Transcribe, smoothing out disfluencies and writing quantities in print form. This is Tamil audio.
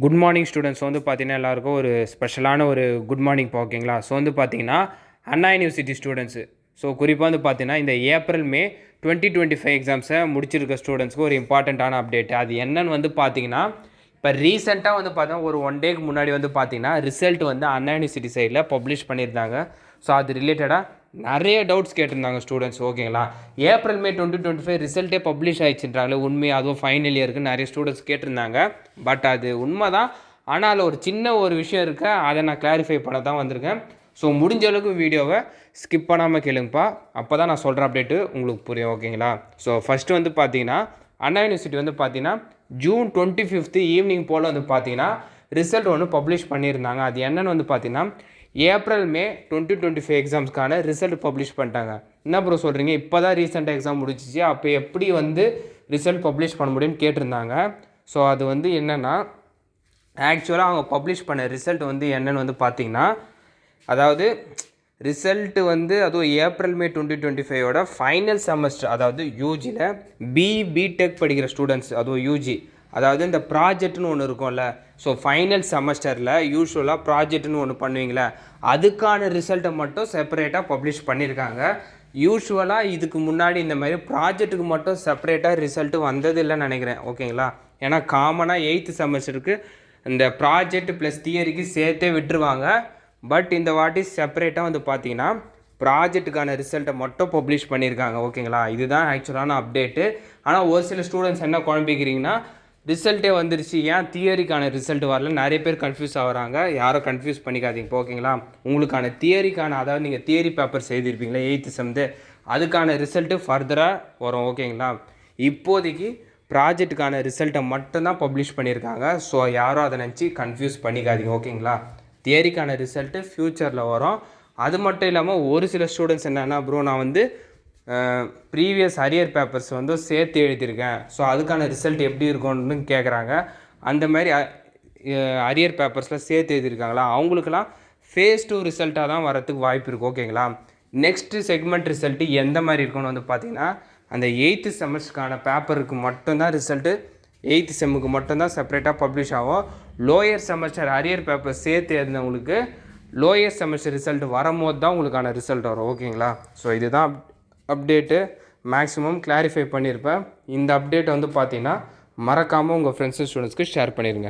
குட் மார்னிங் ஸ்டூடெண்ட்ஸ் வந்து பார்த்தீங்கன்னா எல்லாருக்கும் ஒரு ஸ்பெஷலான ஒரு குட் மார்னிங் ஓகேங்களா. ஸோ வந்து பார்த்தீங்கன்னா அண்ணா யூனிவர்சிட்டி ஸ்டூடெண்ட்ஸு ஸோ குறிப்பாக வந்து பார்த்தீங்கன்னா இந்த ஏப்ரல் மே 2025 எக்ஸாம்ஸை முடிச்சிருக்க ஸ்டூடெண்ட்ஸ்க்கு ஒரு இம்பார்ட்டண்ட்டான அப்டேட். அது என்னன்னு வந்து பார்த்தீங்கன்னா இப்போ ரீசெண்டாக வந்து பார்த்தீங்கன்னா ஒரு 1 டேக்கு முன்னாடி வந்து பார்த்தீங்கன்னா ரிசல்ட் வந்து அண்ணா யூனிவர்சிட்டி சைடில் பப்ளிஷ் பண்ணியிருந்தாங்க. ஸோ அது ரிலேட்டடாக நிறைய டவுட்ஸ் கேட்டிருந்தாங்க ஸ்டூடெண்ட்ஸ் ஓகேங்களா. ஏப்ரல் மே 2025 ரிசல்ட்டே பப்ளிஷ் ஆயிடுச்சுன்றாங்களே உண்மையாக, அதுவும் ஃபைனல் இயருக்கு நிறைய ஸ்டூடெண்ட்ஸ் கேட்டிருந்தாங்க. பட் அது உண்மை தான். ஆனால் ஒரு சின்ன ஒரு விஷயம் இருக்கு, அதை நான் கிளாரிஃபை பண்ண தான் வந்திருக்கேன். ஸோ முடிஞ்ச அளவுக்கு வீடியோவை ஸ்கிப் பண்ணாமல் கேளுங்கப்பா, அப்போ தான் நான் சொல்கிற அப்டேட்டு உங்களுக்கு புரியும் ஓகேங்களா. ஸோ ஃபஸ்ட்டு வந்து பார்த்தீங்கன்னா அண்ணா யூனிவர்சிட்டி வந்து பார்த்தீங்கன்னா ஜூன் 25 ஈவினிங் போல் வந்து பார்த்தீங்கன்னா ரிசல்ட் ஒன்று பப்ளிஷ் பண்ணியிருந்தாங்க. அது என்னென்னு வந்து பார்த்தீங்கன்னா ஏப்ரல் மே 2025 எக்ஸாம்ஸ்க்கான ரிசல்ட் பப்ளிஷ் பண்ணிட்டாங்க. என்ன ப்ரோ சொல்கிறீங்க, இப்போ தான் ரீசெண்டாக எக்ஸாம் முடிச்சிச்சு, அப்போ எப்படி வந்து ரிசல்ட் பப்ளிஷ் பண்ண முடியும்னு கேட்டிருந்தாங்க. ஸோ அது வந்து என்னென்னா ஆக்சுவலாக அவங்க பப்ளிஷ் பண்ண ரிசல்ட் வந்து என்னென்னு வந்து பார்த்தீங்கன்னா, அதாவது ரிசல்ட்டு வந்து அதுவும் ஏப்ரல் மே 2025ஓட ஃபைனல் செமஸ்டர், அதாவது யூஜியில் பிடெக் படிக்கிற ஸ்டூடெண்ட்ஸ், அதுவும் யூஜி, அதாவது இந்த ப்ராஜெக்ட்னு ஒன்று இருக்கும்ல. ஸோ ஃபைனல் செமஸ்டரில் யூஸ்வலாக ப்ராஜெக்ட்னு ஒன்று பண்ணுவீங்களே, அதுக்கான ரிசல்ட்டை மட்டும் செப்பரேட்டாக பப்ளிஷ் பண்ணியிருக்காங்க. யூஸ்வலாக இதுக்கு முன்னாடி இந்த மாதிரி ப்ராஜெக்ட்டுக்கு மட்டும் செப்பரேட்டாக ரிசல்ட்டு வந்தது இல்லைன்னு நினைக்கிறேன் ஓகேங்களா. ஏன்னா காமனாக 8th செமஸ்டருக்கு இந்த ப்ராஜெக்ட் ப்ளஸ் தியரிக்கு சேர்த்தே விட்டுருவாங்க. பட் இந்த வாட்டி செப்பரேட்டாக வந்து பார்த்தீங்கன்னா ப்ராஜெக்ட்டுக்கான ரிசல்ட்டை மட்டும் பப்ளிஷ் பண்ணியிருக்காங்க ஓகேங்களா. இதுதான் ஆக்சுவலான அப்டேட்டு. ஆனால் ஒரு சில ஸ்டூடெண்ட்ஸ் என்ன குழம்பிக்கிறீங்கன்னா, ரிசல்ட்டே வந்துருச்சு, ஏன் தியரிக்கான ரிசல்ட் வரல, நிறைய பேர் கன்ஃபியூஸ் ஆகிறாங்க. யாரும் கன்ஃபியூஸ் பண்ணிக்காதீங்க ஓகேங்களா. உங்களுக்கான தியரிக்கான, அதாவது நீங்கள் தியரி பேப்பர்ஸ் எழுதியிருப்பீங்களா 8th செம்து, அதுக்கான ரிசல்ட்டு ஃபர்தராக வரும் ஓகேங்களா. இப்போதைக்கு ப்ராஜெக்ட்டுக்கான ரிசல்ட்டை மட்டும்தான் பப்ளிஷ் பண்ணியிருக்காங்க. ஸோ யாரும் அதை நினச்சி கன்ஃபியூஸ் பண்ணிக்காதீங்க ஓகேங்களா. தியரிக்கான ரிசல்ட்டு ஃப்யூச்சரில் வரும். அது மட்டும் இல்லாமல் ஒரு சில ஸ்டூடெண்ட்ஸ் என்னென்னா, ப்ரோ நான் வந்து ப்ரீவியஸ் அரியர் பேப்பர்ஸ் வந்து சேர்த்து எழுதியிருக்கேன், ஸோ அதுக்கான ரிசல்ட் எப்படி இருக்கும்னு கேட்குறாங்க. அந்த மாதிரி அரியர் பேப்பர்ஸில் சேர்த்து எழுதியிருக்காங்களா, அவங்களுக்கெல்லாம் ஃபேஸ் 2 ரிசல்ட்டாக தான் வரத்துக்கு வாய்ப்பு இருக்குது ஓகேங்களா. நெக்ஸ்ட்டு செக்மெண்ட் ரிசல்ட்டு எந்த மாதிரி இருக்குன்னு வந்து பார்த்திங்கன்னா, அந்த 8th செமஸ்டருக்கான பேப்பருக்கு மட்டும்தான் ரிசல்ட்டு 8th செம்முக்கு மட்டும்தான் செப்பரேட்டாக பப்ளிஷ் ஆகும். லோயர் செமஸ்டர் அரியர் பேப்பர் சேர்த்து எழுதினவங்களுக்கு லோயர் செமஸ்டர் ரிசல்ட் வரும்போது தான் உங்களுக்கான ரிசல்ட் வரும் ஓகேங்களா. ஸோ இதுதான் அப்டேட்டு, மேக்ஸிமம் கிளாரிஃபை பண்ணியிருப்பேன். இந்த அப்டேட் வந்து பார்த்தீங்கன்னா மறக்காமல் உங்கள் ஃப்ரெண்ட்ஸு ஸ்டூடெண்ட்ஸ்க்கு ஷேர் பண்ணிடுங்க.